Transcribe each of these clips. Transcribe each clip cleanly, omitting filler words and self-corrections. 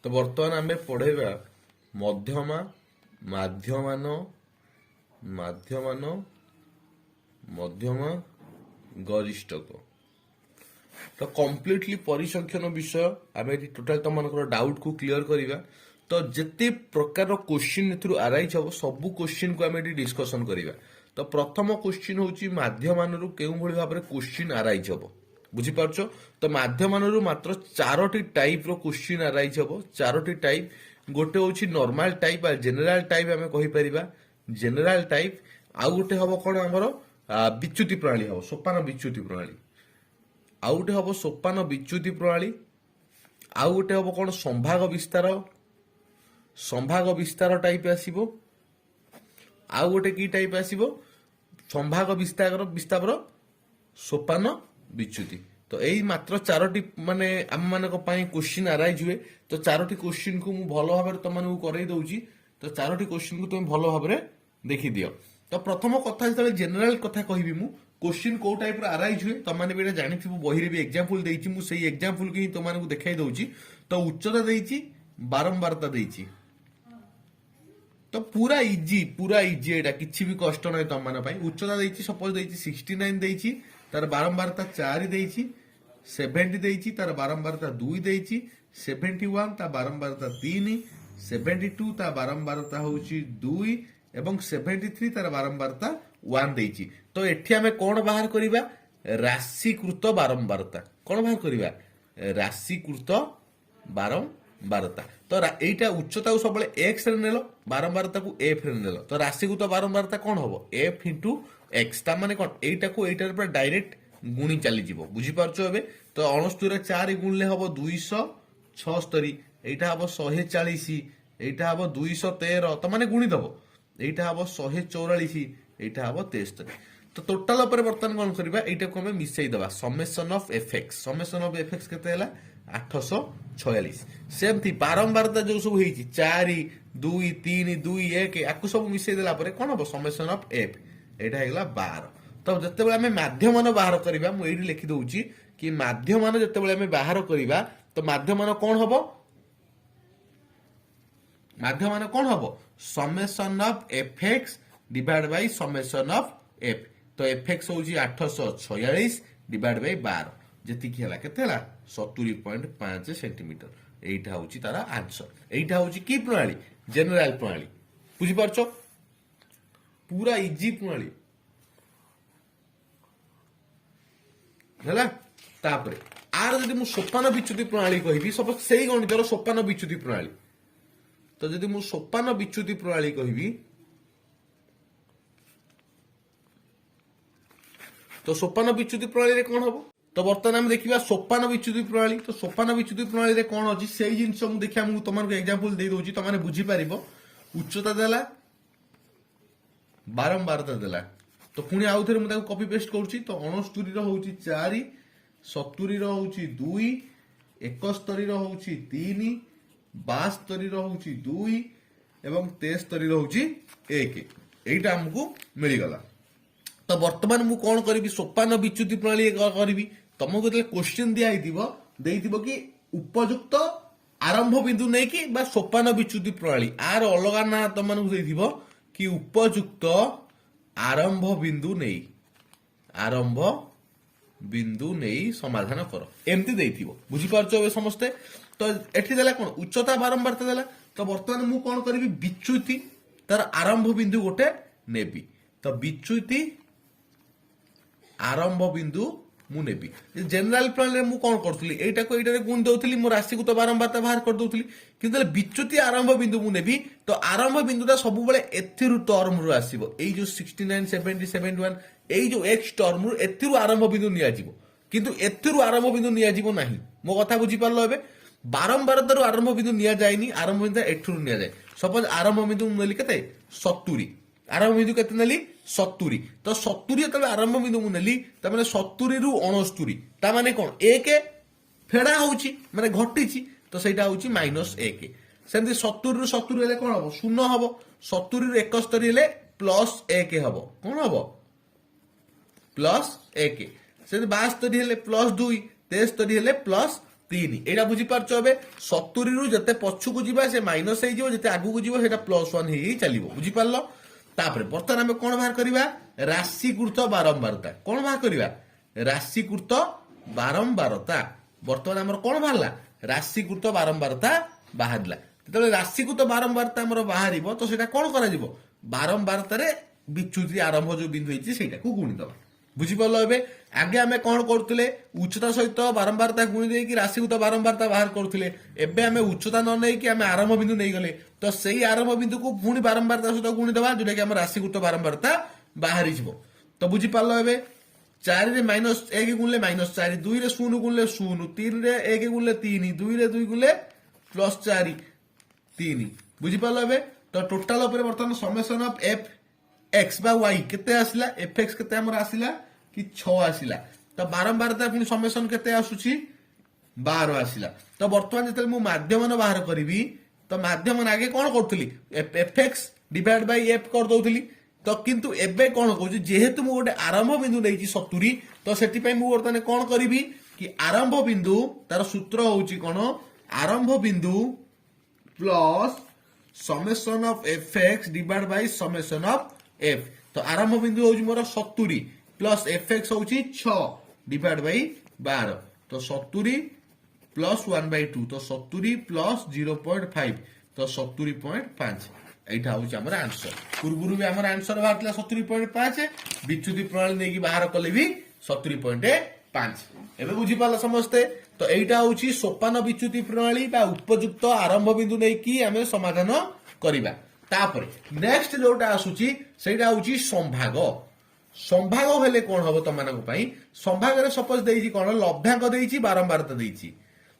तो बर्तमान आम पढ़ेगा मध्यमा माध्यमान माध्यमान मध्यमा गरिष्ठक। तो कम्प्लीटली परिसंख्यान विषय आम टोटाल तुम डाउट को क्लियर करवा। तो जिते प्रकार क्वेश्चन एथुरु आराइज हम सबू क्वेश्चन को आम डिस्कसन करवा। तो प्रथम क्वेश्चन होची माध्यमान केउ भली भाबरे क्वेश्चन आराइज हम बुझिपारछ। तो माध्यमान मात्र 4टी टाइप रो क्वेश्चन आराइज हम 4टी टाइप। गोटे होची नॉर्मल टाइप आ जनरल टाइप आम कहि परिबा जनरल टाइप। आउ गोटे हम कोन हमर विच्युति प्रणाली हम सोपान विच्युति प्रणाली। आउ गोटे हम सोपान विच्युति प्रणाली। आउ गोटे हम कोन संभाग विस्तार टाइप आसीबो। आउ गोटे की टाइप आसीबो संभाग विस्तार सोपान विच्युति। तो यही मात्र 4टी माने आम मानक पई क्वेश्चन अराइज हुए। तो 4टी क्वेश्चन को मु भलो भाबरे तुमनको करई दउची। तो 4टी क्वेश्चन को तुम भलो भाबरे देखि दियो। तो प्रथम कथा जतले जनरल कथा कहबी मु क्वेश्चन को टाइप रो अराइज हुए तुम माने बेटा जानिथिबो बही रे भी एग्जांपल देइची मु सेही एग्जांपल के तुमनको देखाई दउची। तो उच्चता देइची बारंबारता देइची। तो पूरा इजी एटा किछि भी कष्ट नै तुम माने पई। उच्चता देइची सपोज देइची 69 देइची तार बारंबारता 4 देइची 70 देइची तार बारंबारता 2 देइची 71 ता बारंबारता 3 72 ता बारंबारता होची 2 एवं 73 तार बारंबारता 1 देइची। तो एठी हमें कोन बाहर करिबा राशिकृत बारंबारता। कोन बाहर करिबा राशिकृत बारंबारता। तो एटा उच्चता को सबले x रे नेलो बारंबारता को f रे नेलो। तो राशिकृत बारंबारता कोन होबो f * x। ता माने कोन एटा को एटार पर डायरेक्ट गुणी चली जीवो बुझी पारछो एबे। तो 69 रे 4 गुणले हबो 276 एटा हबो 140 एटा हबो 213 तो माने गुणी दबो एटा हबो 144 एटा हबो 73। तो टोटल पर बर्तन कोन करबा एटा को हमें मिसई दबा समेशन ऑफ fx केते हैला 846। सेम थी बारंबारता जो सब हेची 4 2 3 2 1 आकु सब मिसई देला पर कोन हबो समेशन ऑफ f एटा हेला 12। तो जते बेले हमें माध्यमान बाहर करबा मु एठी लिखि दउची कि माध्यमान जते बेले हमें बाहर करबा तो माध्यमान कोन हबो माध्यमान कोन हबो summation of fx divide by summation of f। तो fx होची 846 डिवाइड बाय 12 जेति कि हला केते हला 70.5 सेंटीमीटर। एइटा होची तारा आंसर। एइटा होची की प्रणाली जनरल प्रणाली बुझी पारछो पूरा इजी प्रणाली हला। तापरे आर जदि मु सोपान विच्युति प्रणाली कहबी सब सेही गणितर सोपान विच्युति प्रणाली। तो जदि मु सोपान विच्युति प्रणाली कहबी तो सोपान विच्युति प्रणाली रे कोन हबो। तो बर्तमान हम देखिबा सोपान विच्युति प्रणाली। तो सोपान विच्युति प्रणाली रे कोन अछि सेही जिंस मु देखिया मु तुमनको एग्जांपल दे दोची त माने बुझी पारिबो। उच्चता देला बारंबारता देला। तो पुणी आउ थरे मु ताको कॉपी पेस्ट करूची। तो 69 रो होउची 4 70 रो होउची 2 71 रो होउची 3 72 रो होउची 2 एवं 73 रो होउची 1 एटा हमकु मिली गला। तो वर्तमान मु कोन करबी सोपान विच्युति प्रणाली करबी तुमको जतले क्वेश्चन दिया देइथिबो कि उपयुक्त आरंभ बिंदु नै कि बा सोपान विच्युति प्रणाली आर अलगा ना तुमनको देइथिबो कि उपयुक्त आरंभ बिंदु नहीं समाधान कर एमती देइथिबो बुझी पारछो ए समस्ते। तो एठी देला कोन उच्चता बारंबारता देला। तो वर्तमान मु कोन करबी विच्युति तार आरंभ बिंदु गोटे नेबी। तो विच्युति आरंभ बिंदु मु नेबी। जनरल प्रणाली मु कोन करथली एटा को एटा रे गुण दउथली मो राशि को तो बारंबारता बाहर कर दउथली किंतु विच्युति आरंभ बिंदु मु नेबी। तो आरंभ बिंदुटा सब बेले एथिरु टर्म रु आसीबो एई जो 69 70 71 एई जो x टर्म रु एथिरु आरंभ बिंदु निया जीवो किंतु एथिरु आरंभ बिंदु निया जीवो नाही। मो कथा बुझी पारलो एबे बारंबारता रु आरंभ बिंदु निया जायनी आरंभ बिंदु एथिरु निया जाय। सपोज आरंभ बिंदु नेली केते 70 आरंभ बिंदु केते नेली 70। तो 70 तबे आरंभ बिंदु मु नेली त माने 70 रु 69 ता माने कोन 1 फेडा होउची माने घटिची। तो सेटा होउची -1 सेमती 70 रु 70 हेले कोन हबो 0 हबो 70 रु 71 हेले +1 हबो कोन हबो +1 से 72 हेले +2 73 हेले 3 ଏଇଟା ବୁଝିପାରୁଛ ଏବେ 70 ରୁ ଯେତେ ପଛକୁ ଯିବା ସେ ମାଇନସ ହେଇଯିବ ଯେତେ ଆଗକୁ ଯିବ ସେଟା +1 ହେଇ ଚାଲିବ ବୁଝିପାରିଲ ତାପରେ ବର୍ତ୍ତମାନ ଆମେ କଣ ବାହାର କରିବା ରାଶିକୃତ ବାରମ୍ବାରତା କଣ ବାହାର କରିବା ରାଶିକୃତ ବାରମ୍ବାରତା ବର୍ତ୍ତମାନ ଆମର କଣ ବାହାରିଲା ରାଶିକୃତ ବାରମ୍ବାରତା ବାହାରିଲା ଯେତେବେଳେ ରାଶିକୃତ ବାରମ୍ବାରତା ଆମର ବାହାରିବ ତ ସେଟା କଣ କରାଯିବ ବାରମ୍ବାରତାରେ ବିଚ୍ୟୁତି ଆରମ୍ଭ ଯୋଉ ବିନ୍ଦୁ ହେଇଛି ସେଇଟାକୁ ଗୁଣିଦେବା ବୁଝିପାରିଲ ଏବେ ଆগে ଆମେ କଣ କରୁଥିଲେ ଉଚ୍ଚତା ସହିତ ବାରମ୍ବାରତା ଗୁଣି ଦେଇକି ରାଶିକୃତ ବାରମ୍ବାରତା ବାହାର କରୁଥିଲେ ଏବେ ଆମେ ଉଚ୍ଚତା ନ ନେଇକି ଆମେ ଆରମ୍ଭ ବିନ୍ଦୁ ନେଇଗଲେ ତ ସେଇ ଆରମ୍ଭ ବିନ୍ଦୁକୁ ପୁଣି ବାରମ୍ବାରତା ସହିତ ଗୁଣିଦେବା ଯୋଉଟା କି ଆମ ରାଶିକୃତ ବାରମ୍ବାରତା ବାହାରିଯିବ ତ ବୁଝିପାରିଲ ଏବେ 4 ରେ -1 ଗୁଣିଲେ -4 2 ରେ 0 ଗୁଣିଲେ 0 3 ରେ 1 ଗୁଣିଲେ 3 2 ରେ 2 ଗୁଣିଲେ +4 3 ବୁଝିପାରିଲ ଏବେ ତ ଟୋଟାଲ ଉପରେ ବର୍ତ୍ତମାନ ସमेशन ଅଫ ଏଫ एक्स बा वाई केते आसिला एफ एक्स केते हमर आसिला कि 6 आसिला तो बारंबारता पुनी समेशन केते आसुची 12 आसिला तो वर्तमान जते मु माध्यमन बाहर करबी तो माध्यमन आगे कोन करथली F X divide by F कर दोथली तो किंतु एबे कोन कहू जेहेतु मु गोटे आरंभ बिंदु देइची 70 तो सेति पय मु वर्तमान कोन करबी कि आरंभ बिंदु तार सूत्र होउची कोन आरंभ बिंदु plus summation of F X divide by summation of F तो आरंभ बिंदु होउची मोर 70 प्लस एफ एक्स होउची 6 डिवाइड बाय 12 तो 70 प्लस 1/2 तो 70 प्लस 0.5 तो 70.5 एटा होउची हमर आंसर पूर्वरु भी हमर आंसर बाहरला 70.5 विच्युति प्रणाली नेकी बाहर कले भी 70.5 एबे बुझी पाला समस्ते तो एटा होउची सोपान विच्युति प्रणाली बा उपयुक्त आरंभ बिंदु नेकी हमें समाधान करिबा तापर नेक्स्ट जोटा आसुची सेटा होउची संभाग संभाग हेले कोन हबो तमानक पई संभाग रे सपोज देइची कोन लब्धांक देइची बारंबारता देइची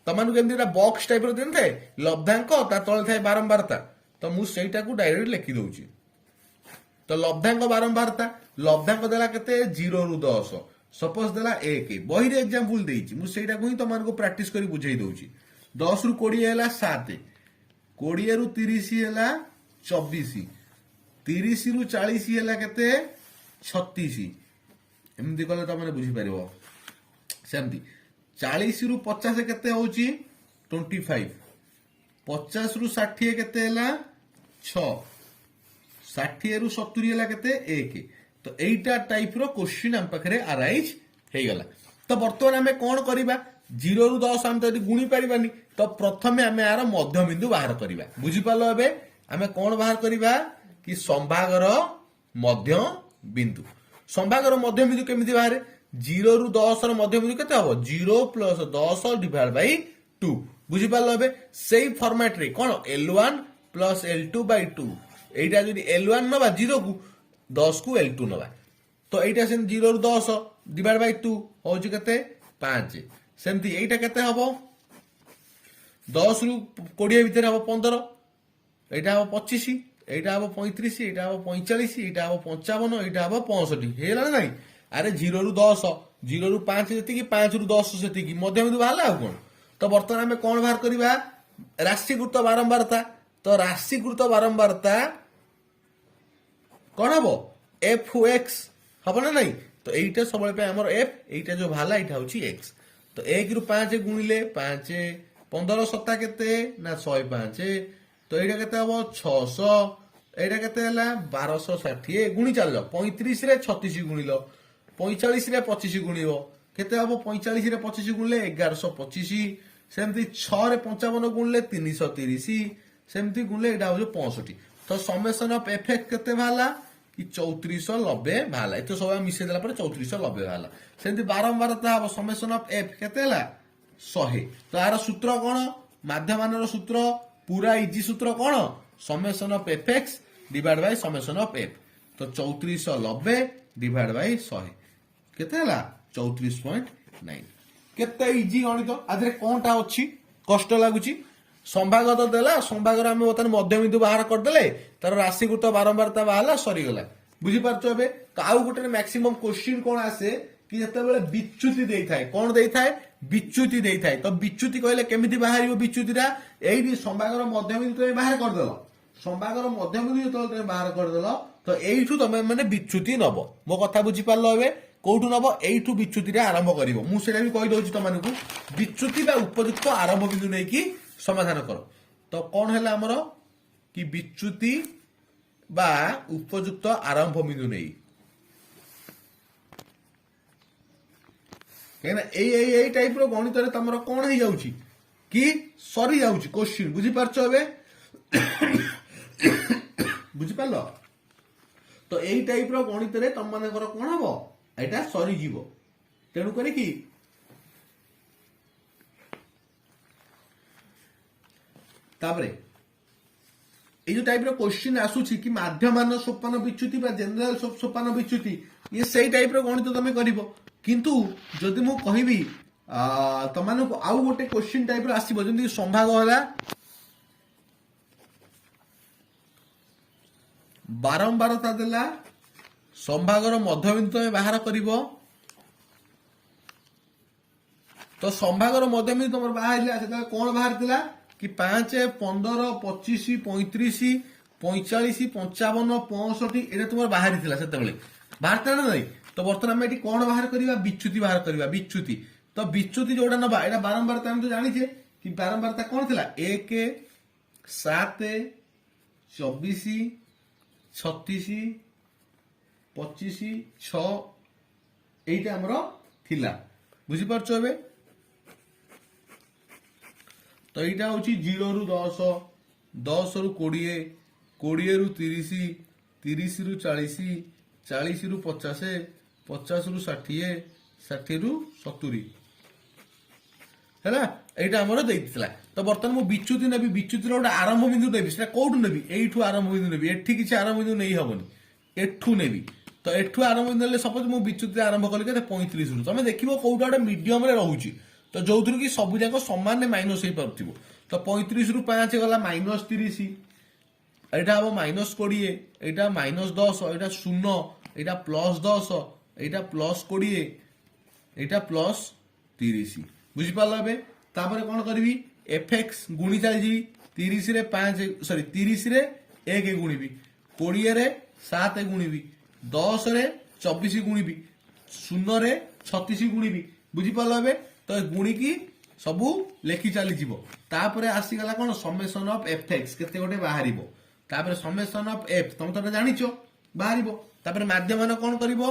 तमानक केमदिरा बॉक्स टाइप रो देन थाए लब्धांक ता तळे थाए बारंबारता तो मु सेटा को डायरेक्ट लिखि दउची तो लब्धांक बारंबारता लब्धांक देला केते 0 रु 10 सपोज देला 1 बही रे एग्जांपल देइची मु सेटा को ही तमानक प्रैक्टिस करी बुझाई दउची 10 रु 20 हैला 7 20 रु 30 हैला 24 30 रु 40 हैला केते 36 एमदी कले त माने बुझी परिबो सेमती 40 रु 50 केते होउची 25 50 रु 60 केते हैला 6 60 रु 70 हैला केते 1 तो एटा टाइप रो क्वेश्चन हम पाखरे अराइज हे गला तो वर्तमान हमें कोन करिबा 0 रु 10 हम तो गुणी परिबानी तो प्रथमे हमें आर मध्य बिंदु बाहर करिबा बुझी पालो एबे हमें कोन बाहर करिबा कि संभागर मध्य बिंदु संभागर मध्य बिंदु केमिति बाहर 0 रु 10 रो मध्य बिंदु केते हबो 0 प्लस 10 डिवाइड बाय 2 बुझी पालो एबे सेही फॉर्मेट रे कोन L1 प्लस L2 बाय 2 एटा जदी L1 नबा 0 को 10 को L2 नबा तो एटा सेन 0 रु 10 डिवाइड बाय 2 होची केते 5 सेमती एटा केते हबो 10 रु 20 भीतर हबो 15 एटा हबो 25 एटा हबो 35 एटा हबो 45 एटा हबो 55 एटा हबो 65 हेला नै अरे 0 रु 10 0 रु 5 जति कि 5 रु 10 जति कि मध्य बिंदु बाहला आ कोन तो वर्तमान हमें कोन बाहर करबा राशिकृत बारंबारता तो राशिकृत बारंबारता कोन हबो fx हबो ना नै तो एटा सबले पे हमर f एटा जो भाला एटा होची x तो 1 रु 5 गुणिले 5 15 सत्ता केते ना 105 तो एटा केते हबो 600 एटा केते हला 1260 गुणी चल 35 रे 36 गुणिलो 45 रे 25 गुणिबो केते हबो 45 रे 25 गुणले 1125 सेमती 6 रे 55 गुणले 330 सेमती गुणले एटा हो 65 तो समेशन ऑफ एफ एक्स केते भाला कि 3490 भाला एतो सब मिसे देला पर 3490 भाला सेमती बारंबारता हबो समेशन ऑफ एफ केते हला 100 तो आर सूत्र कोन माध्यमानर सूत्र पूरा इजी सूत्र कोन summation of F X divide by summation of F तो 3490 डिवाइड बाय 100 केते हला 34.9 केते इजी गणित आदरे कोनटा अछि कष्ट लागुची संभाग तो देला संभागर हम बतन मध्य बिंदु बाहर कर देले तार राशिकृत बारंबारता बाहला सरी गला बुझी पारछो एबे तो आउ गुटे मैक्सिमम क्वेश्चन कोन आसे कि जते बेले विच्युति देई थाए कोन देई थाए विच्युति देई थाए तो विच्युति कहले केमिति बाहरिबो विच्युतिरा एही संभागर मध्य बिंदु तो बाहर कर देलो संभागर मध्य बिंदु तो बाहर कर देलो तो एइठु तमे माने विच्युति नबो मो कथा बुझी पारलो एबे କୋଉଠୁ ନବ ଏଇଠୁ ବିଚ୍ୟୁତିରେ ଆରମ୍ଭ କରିବ। ମୁଁ ସେଇଟା ବି କହିଦଉଛି ତମମାନଙ୍କୁ ବିଚ୍ୟୁତି ବା ଉପଯୁକ୍ତ ଆରମ୍ଭ ବିନ୍ଦୁ ନେଇକି ସମାଧାନ କର। ତ କଣ ହେଲା ଆମର କି ବିଚ୍ୟୁତି বা উপযুক্ত আরম্ভ বিন্দু নেই। এই টাইপর গণিতরে তোমার কোণ হয়ে যাচ্ছে কি সরি যাচ্ছে কোশ্চিন, বুঝিপারছ এবে? বুঝিপারল? তো এই টাইপর গণিতরে তোমার কোণ হব এটা সরিযোগ। তেণু করে কি তাপরে এই যে টাইপর কোশ্চিন আসুছি কি মাধ্যমান সোপান বিচ্যুতি বা জেনারেল সোপান বিচ্যুতি ইয়ে সেই টাইপর গণিত তুমি করিব। কিন্তু যদি মু কহিবি তোমাকে আউ গোটে কোশ্চিন টাইপর আসিব যেমন সম্ভাগ হলা বারম্বারতা দেলা সম্ভাগর মধ্যবিন্দু তুমি বাহার করিব। তো সম্ভাগর মধ্যবিন্দু তোমার বাহারিলা সেটা কোণ বাহারিলা कि 5, 15, 25, 35, 45, 55, 65 এটা তোমার বাহারি ଥିଲା সেତେବେଳେ ବାହାରିଥିଲା ନା ନାଇଁ? ତ ବର୍ତ୍ତମାନ ଆମେ ଏଠି କଣ ବାହାର କରିବା? ବିଚ୍ୟୁତି ବାହାର କରିବା। ବିଚ୍ୟୁତି ତ ବିଚ୍ୟୁତି ଯୋଉଟା ନବା ଏଟା ବାରମ୍ବାରତା ଆମେ ତ ଜାଣିଛେ କି ବାରମ୍ବାରତା କଣ ଥିଲା 1, 7, 24, 36, 25, 6 এইটা ଆମର ଥିଲା। ବୁଝିପାରୁଛ ଏବେ? তো এইটা হচ্ছে 0 ରୁ 10, 10 ରୁ 20, 20 ରୁ 30, 30 ରୁ 40, 40 ରୁ 50, 50 ରୁ 60, 60 ରୁ 70 ହେଲା। এইটা আমার ଦେଇଥିଲା। তো বর্তমান মু বিচ্যুতি নেবি, বিচ্যুতির গোটে আরম্ভ বিন্দু নেবি, সেটা কোউঠু নেবি? এইঠু আরম্ভ বিন্দু নেবি। এঠি কিছু আরম্ভ বিন্দু নেই হবনি, এঠু নেবি। তো এঠু আরম্ভ বিন্দু নেলে সপোজ মু বিচ্যুতি আরম্ভ কলি কেতে 35 ରୁ। তুমি দেখিব কোউটা গোটে মিডিয়ম রে রহুছি। তো যৌথির কি সবু যাক সমান মাইনস হয়ে পারুথিব। তো 35 ରୁ 5 গলা -30, এটা হব -20, এটা -10, এটা 0, এটা +10, এটা +20, এটা +30। বুঝিপারল এবে? তারপরে কোন করবি এফএক্স গুণি চালিছি 30 রে 5 সরি 30 রে 1 গুণিবি, 20 রে 7 গুণিবি, 10 রে 24 গুণিবি, 0 রে 36 গুণিবি। বুঝিপারল এবে? তো গুণিকি সবু লেখি চালিଯିବ। তারপরে আসিগলা কোন সমেশন অফ এফএক্স কেতে গোটে বাহারিব। তারপরে সমেশন অফ এফ তুমি তো জানিছো বাহারিব। তারপরে মাধ্যমান কোন করিব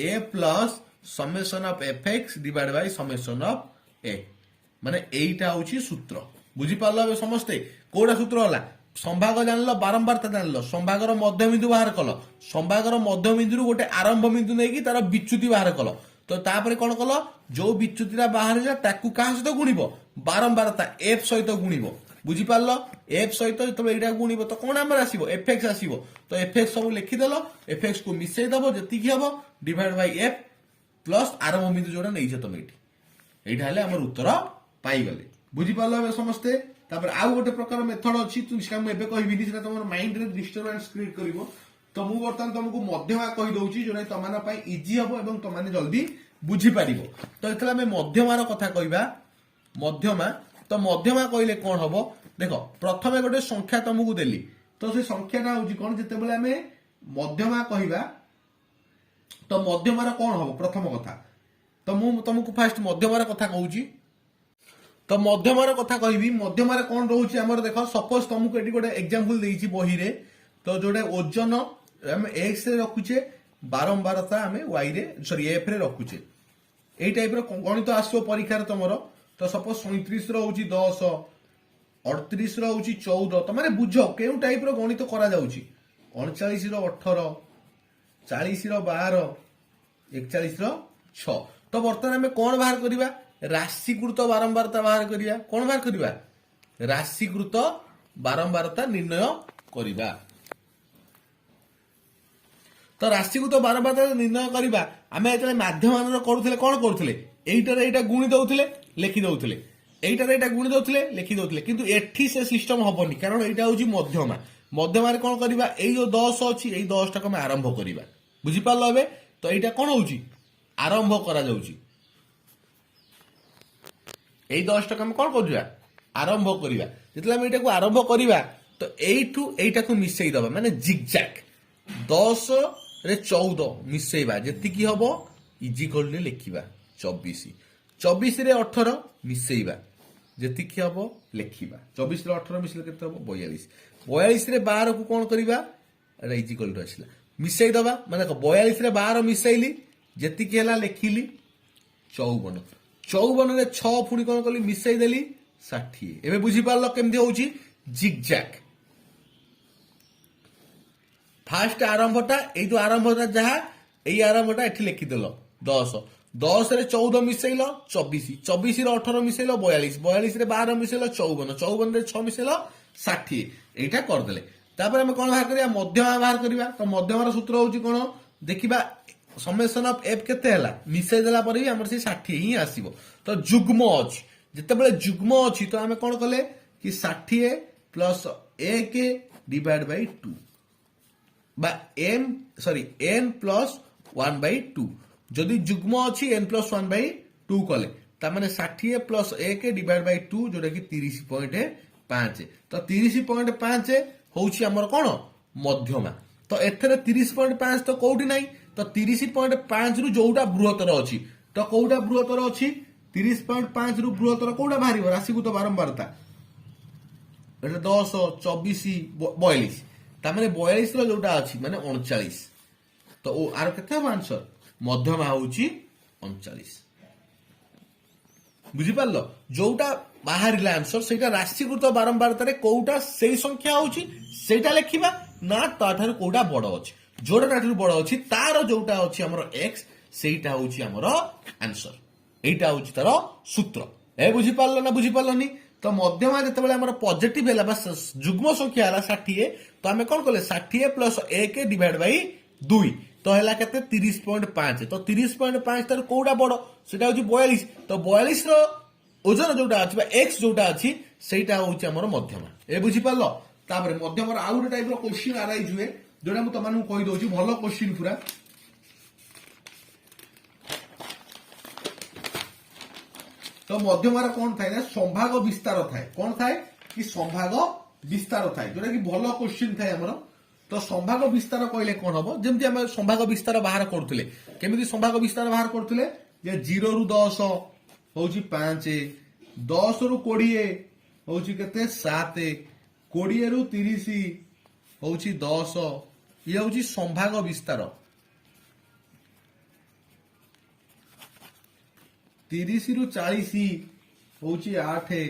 A plus summation of F X divide by summation of A. মানে এইটা হচ্ছে সূত্র। বুঝিপারল এবে সমস্তে? কোটা সূত্র হলা সম্ভাগ জানল, বারম্বারতা জানল, সম্ভাগর মধ্যবিন্দু বাহার কল, সম্ভাগর মধ্যবিন্দু গোটে আরম্ভ বিন্দু নেইকি তার বিচ্যুতি বাহার কল। তো তারপরে কোন কল जो বিচ্যুতিটা বাহারিলা তাকু কাହା সହିତ গুণিব? বারম্বারতা এফ সହିତ গুণিব। বুঝিপারল? এফ সହିତ যেতবে এইটা গুণিব তো কোন আমার আসিব? এফএক্স আসিব। তো এফএক্স সব লিখিদেল, এফএক্স কু মিশাই দেব যেতিকি হব ডিভাইড বাই এফ প্লস আরম্ভ বিন্দু যোটা নেইছ তুমি এটি। এইটা হলে আমার উত্তর পাইগলে। বুঝিপারল এবে সমস্তে? তারপরে আউ গোটে প্রকার মেথড অছি, সেটা মু এবে কহিবিনি, সেটা তোমার মাইন্ড রে ডিস্টারবেন্স ক্রিয়েট করিব। তো মু বর্তমান তোমাকে মধ্যমা কহি দউছি যোটা তোমার পাই ইজি হব এবং তোমানে জলদি বুঝিপারিব। তো এতলে আমি মধ্যমার কথা কইবা। মধ্যমা তো মধ্যমা কইলে কোন হব? দেখো প্রথমে গোটে সংখ্যা তোমাকে দেলি, তো সেই সংখ্যাটা হচ্ছে কোন যেতেবেলে আমি মধ্যমা কহিবা তো মধ্যমার কোন হব প্রথম কথা। তো মু তোমাকে ফার্স্ট মধ্যমার কথা কହୁছি। তো মধ্যমার কথা কহিবি। মধ্যমার কোন রହୁଛି আমার দেখো সপোজ তোমাকে এটি গোটে এক্সাম্পল দেইছি বহিরে। তো যোটা ওজন আমি এক্স রে রখুছে, বারম্বারতা আমি ওয়াই রে সরি এফ রে রখুছে। এই টাইপর গণিত আসব পরীক্ষার তোমার। তো সপোজ 37 রହୁଛି 10, 38 রହୁଛି 14। তোমার বুঝ কেউ টাইপর গণিত করা যাଉଛି। 39 ର 18, 40 ର 12, 41 ର 6। তো বর্তমানে আমি কোন বাহার করিবা? রাশিকৃত বারম্বারতা বাহার করিবা। কোন বাহার করিবা? রাশিকৃত বারম্বারতা নির্ণয় করিবা। তো রাশিকৃত বারম্বারতা নির্ণয় করিবা। আমি যেতবে মাধ্যমানর করুଥିଲେ কোন করুଥିଲେ? এইটারে এইটা গুণি দউଥିଲେ লেখি দউଥିଲେ, এইটারে এইটা গুণি দউଥିଲେ লেখি দউଥିଲେ। কিন্তু এঠি সে সিস্টেম হবনি, কারণ এইটা হচ্ছে মধ্যমা। মধ্যমারে কোন করিবা? এই যে 10 ଅଛି এই 10 টাকে আমি আরম্ভ করিবা। বুঝিপারল এবে? তো এইটা কোন হଉଛି? আরম্ভ করা যাଉଛି। এই 10 টাকে আমি কোন করিবা? আরম্ভ করিবা। যেতলে আমি এটাকে আরম্ভ করিবা তো এইঠু এইটাকে মিশাই দবা, মানে জিগজ্যাগ 10 রে 14 মিশাইবা, যেতিকি হব ଇଜିକଲରେ ଲେଖିବା 24 24 ରେ 18 ମିଶେଇବା ଯେତିକି ହବ ଲେଖିବା 24 ରେ 18 ମିଶେଇଲେ କେତେ ହବ 42 42 ରେ 12 କୁ କଣ କରିବା ଏଟା ଇଜିକଲ ଆସିଲା ମିଶେଇ ଦବା ମାନେ 42 ରେ 12 ମିଶେଇଲି ଯେତିକି ହେଲା ଲେଖିଲି 54 54 ରେ 6 ପୁଣି କଣ କଲି ମିଶେଇ ଦେଲି 60 ଏବେ ବୁଝିପାରିଲ କେମିତି ହଉଛି ଜିଗଜାକ୍ ফার্স্ট আরম্ভটা এই যে আরম্ভটা যাহা এই আরম্ভটা এটি লিখিদেল 10 10 রে 14 মিশাইল 24 24 রে 18 মিশাইল 42 42 রে 12 মিশাইল 54 54 রে 6 মিশাইল 60 এইটা করদেলে তারপরে আমি কোন বাহার করিয়া মধ্যমা বাহার করিবা তো মধ্যমার সূত্র হচ্ছে কোন দেখিবা সমেশন অফ এফ কেতে হেলা মিশাই দেলা পরে আমার সেই 60 হি আসিব তো যুগ্ম ଅଛି যেতেবেলে যুগ্ম ଅଛି তো আমি কোন কলে কি 60 প্লস 1 ডিভাইড বাই 2 বা এম সরি এন প্লস 1/2 যদি যুগ্ম ଅଛି n প্লস 1/2 কলে তার মানে 60 প্লস 1 ডিভাইড বাই 2 যোটা কি 30.5 তো 30.5 হଉଛି ଆମର কোন মধ্যমা তো এথরে 30.5 তো কোউটি নাই তো 30.5 রু যোউটা বৃহত্তর ଅଛି তো কোউটা বৃহত্তর ଅଛି 30.5 রু বৃহত্তর কোউটা বাহারিব রাশিକୁ তো বারম্বারতা এটা 10 24 42 তার মানে 42 র যোটা আছে মানে 39 তো ও আর কেতে হবে আনসার মধ্যমা হଉଛି 39 বুঝি পারলো যোটা বাহারিলা আনসার সেটা রাশিকৃত বারম্বারতারে কোউটা সেই সংখ্যা হଉଛି সেটা লেখিবা না তাঠারু কোউটা বড় আছে যোটা তাঠারু বড় আছে তার যোটা আছে আমার x সেইটা হଉଛି আমার আনসার এইটা হଉଛି তার সূত্র এ বুঝি পারলো না বুঝি পারলনি তো মধ্যমা যেতবেলে আমার পজিটিভ হেলা বা যুগ্ম সংখ্যা হেলা 60 তো আমি কোন কলে 60 প্লস 1 ডিভাইড বাই 2 তো হেলা কেতে 30.5 তো 30.5 তার কোউটা বড় সেটা হচ্ছে 42 তো 42 র ওজন যোটা আছে বা x যোটা আছে সেইটা হচ্ছে আমার মধ্যমা এ বুঝি পারলো তারপরে মধ্যমার আউ একটা টাইপর কোশ্চিন আরাইজ হুয়ে যেটা মু তোমাকে কই দউছি ভালো কোশ্চিন পুরা তো মধ্যমার কোন থাকে না সম্ভাগ বিস্তার থাকে কোন থাকে কি সম্ভাগ বিস্তার থাকে যেটা কি ভালো কোশ্চিন থাকে আমার তো সম্ভাগ বিস্তার কইলে কোন হবো যেমতি আমি সম্ভাগ বিস্তার বাহার করুলে কেমিতি সম্ভাগ বিস্তার বাহার করুলে যে 0 রু 10 হଉଛି 5 10 রু 20 হଉଛି কেতে 7 20 রু 30 হଉଛି 10 ইয়ে হଉଛି সম্ভাগ বিস্তার 30 রু 40 হଉଛି 8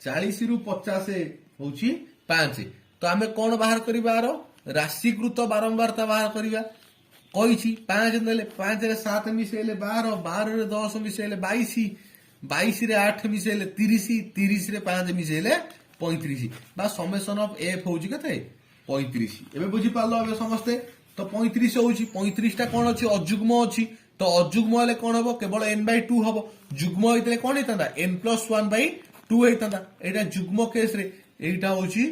40 রু 50 হଉଛି 5 তো আমি কোন বাহার করিবা আর রাশিকৃত বারম্বারতা বাহার করিবা কইছি 5 নেলে 5 রে 7 মিশাইলে 12 12 রে 10 মিশাইলে 22 22 রে 8 মিশাইলে 30 30 রে 5 মিশাইলে 35 বা সমেশন অফ এফ হଉଛି কেতে 35 এবে বুঝি পারলো আমি সমস্তে তো 35 হଉଛି 35 টা কোন আছে অযুগ্ম আছে তো অযুগ্ম হলে কোন হবো কেবল n/2 হবো যুগ্ম হইতলে কোন হইতান্দা n+1/2 হইতান্দা এটা যুগ্ম কেস রে এইটা হଉଛି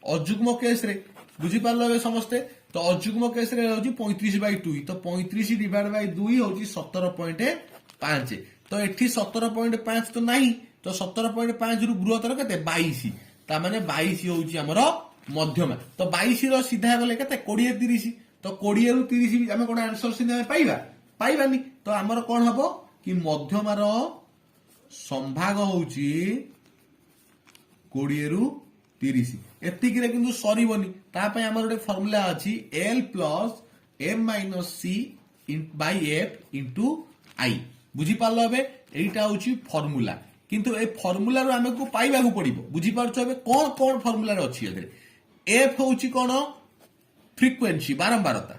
অযুগ্ম কেস রে বুঝি পারলো ଏବେ ସମସ୍ତେ ତ ଅଯୁଗ୍ମ କେସ ରେ ହଉଛି 35/2 ତ 35 ଡିଭାଇଡ ବାଇ 2 ହଉଛି 17.5 ତ ଏଠି 17.5 ତ ନାହିଁ ତ 17.5 ରୁ ବୃହତ୍ତର କେତେ 22 ତା ମାନେ 22 ହଉଛି ଆମର ମଧ୍ୟମା ତ 22 ର ସିଧା ଗଲେ କେତେ 20 30 ତ 20 ରୁ 30 ଆମେ କୋন आंसर ସିଧା ପାଇବା ପାଇବାନି ତ ଆମର କୋन ହବ କି ମଧ୍ୟମାର ସମ୍ଭାଗ ହଉଛି 20 ରୁ 30 ଏତିକିରେ କିନ୍ତୁ ସରିବନି ତା ପାଇଁ ଆମର ଗୋଟେ ଫର୍ମୁଲା ଅଛି L plus M minus C Bai F into I ବୁଝି ପାରିଲ ଏବେ এইটা হচ্ছে ফর্মুলা কিন্তু এই ফর্মুলার আমাকে পাইବାକୁ পড়িব বুঝি পারছো ଏବେ কোন কোন ফর্মুলার ଅଛି এদের F হচ্ছে কোন ফ্রিকোয়েন্সি বারম্বারতা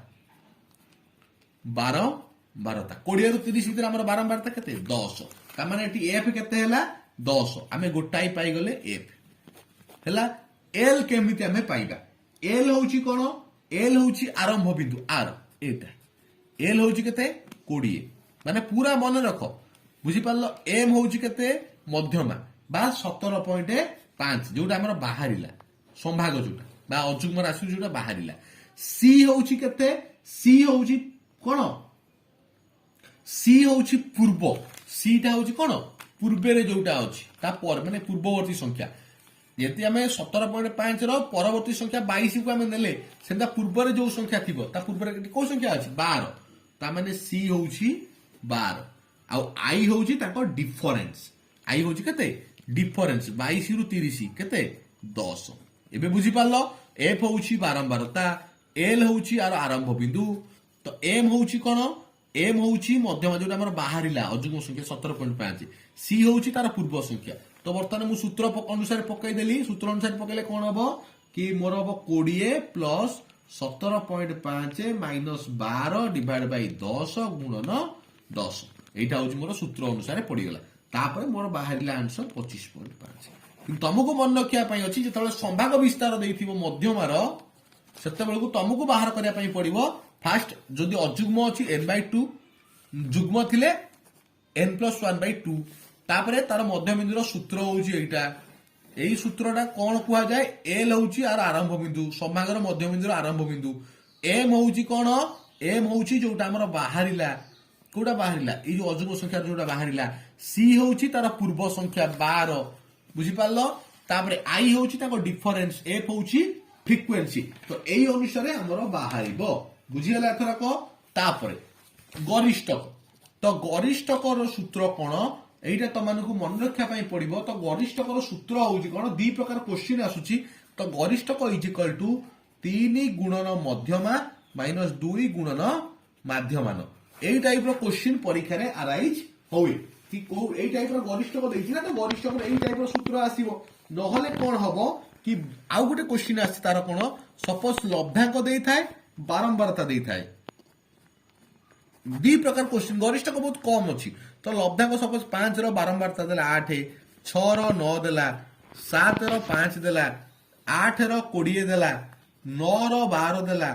20 ରୁ 30 ভিতরে আমার বারম্বারতা কেতে 10 তা মানে এটি F কেতে হেলা 10 আমি গোটাই পাই গলে F হেলা L কেমিতি আমি পাইবা L হଉଛି কোন L হଉଛି আরম্ভ বিন্দু R এটা L হଉଛି কেতে 20 মানে পুরা মনে রাখো বুঝি পারলো M হଉଛି কেতে মধ্যমা বা 17.5 যেটা আমার বাহারিলা সম্ভাগ যেটা বা অযুগ্ম রাশি যেটা বাহারিলা C হଉଛି কেতে C হଉଛି কোন C হଉଛି পূর্ব C টা হଉଛି কোন পূর্বেরে যেটা আছে তারপর মানে পূর্ববর্তী সংখ্যা যেহেতু আমি 17.5 র পরবর্তী সংখ্যা 22 কু আমি নেলে সেটা পূর্বরে যে সংখ্যা থিব তা পূর্বরে কোন সংখ্যা আছে 12 তা মানে C হଉଛି 12 आउ आई होउची ताको डिफरेंस आई होउची केते डिफरेंस 22 रु 30 केते 10 एबे बुझी पारलो एफ होउची बारंबारता एल होउची आर आरंभ बिंदु तो एम होउची कोन एम होउची मध्यम जोटा हमर बाहरिला अजुग्म संख्या 17.5 सी होउची तार पूर्व संख्या तो बर्तमान मु सूत्र अनुसार पकई देली सूत्र अनुसार पकैले कोन हबो कि मोर हबो 20 प्लस 17.5 माइनस 12 डिवाइड बाय 10 गुणन 10 एटा होउची मोर सूत्र अनुसार पड़ी गला तापर मोर बाहरिला आंसर 25.5 किंतु तुमको मन रखिया पई अछि जेतले संभाग विस्तार देइथिबो मध्यमार सेते बेलकु तुमको बाहर करिया पई पड़िबो फास्ट जदि अजुग्म अछि n/2 जुग्म थिले n+1/2 तापरे तार मध्य बिंदुर सूत्र होउची एटा एई सूत्रटा कोन कुहा जाय एल होउची आर आरंभ बिंदु संभागर मध्य बिंदुर आरंभ बिंदु एम होउची कोन एम होउची जोटा हमर बाहरिला कोडा बाहरिला ए जो अजुग्म संख्या जोटा बाहरिला सी होउची तार पूर्व संख्या 12 बुझी पारलो तापरे आई होउची ताको डिफरेंस एफ होउची फ्रीक्वेंसी तो एई अनुसारे हमर बाहरिबो बुझी गला एथरक तापरे गरिष्ठक तो गरिष्ठकर सूत्र कोन एटा तमानकु मन रखा पई पड़िबो तो गरिष्ठकर सूत्र होउची कोन दी प्रकार क्वेश्चन आसुची तो गरिष्ठक इज इक्वल टू 3 गुणन मध्यमा माइनस 2 गुणन माध्यमान एई टाइप रो क्वेश्चन परीक्षा रे अराइज होई कि को एई टाइप रो गरिष्ठक देछि ना तो गरिष्ठक एई टाइप रो सूत्र आसीबो नहले कोन हबो कि आउ गोटे क्वेश्चन आछि तार कोन सपोज लब्धांक देई थाए बारंबारता देई थाए दी प्रकार क्वेश्चन गरिष्ठक बहुत कम अछि तो लब्धांक सपोज 5 रो बारंबारता देला 8 6 रो 9 देला 7 रो 5 देला 8 रो 20 देला 9 रो 12 देला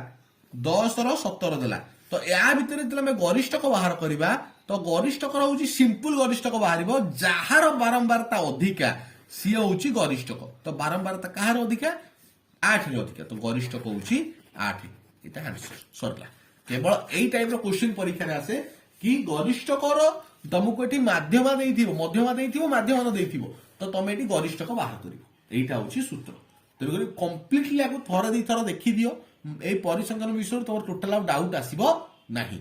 10 रो 17 देला तो या भितर जले हम गरिष्ठक बाहर करिबा तो गरिष्ठक होउची सिंपल गरिष्ठक बाहरिबो जहार बारंबारता अधिका सी होउची गरिष्ठक तो बारंबारता कहार अधिका 8 रे अधिका तो गरिष्ठक होउची 8 एटा आंसर सरला केवल एई टाइप रो क्वेश्चन परीक्षा रे आसे कि गरिष्ठकर तुमको एटी माध्यमा देइथिबो मध्यमा देइथिबो माध्यमान देइथिबो तो तमे एटी गरिष्ठक बाहर करिवो एटा होउची सूत्र तेबे कंप्लीटली आको थोड़ा दी थोड़ा देखि दियो ए परिसंख्यान विषय तोर टोटल डाउट आसीबो नाही।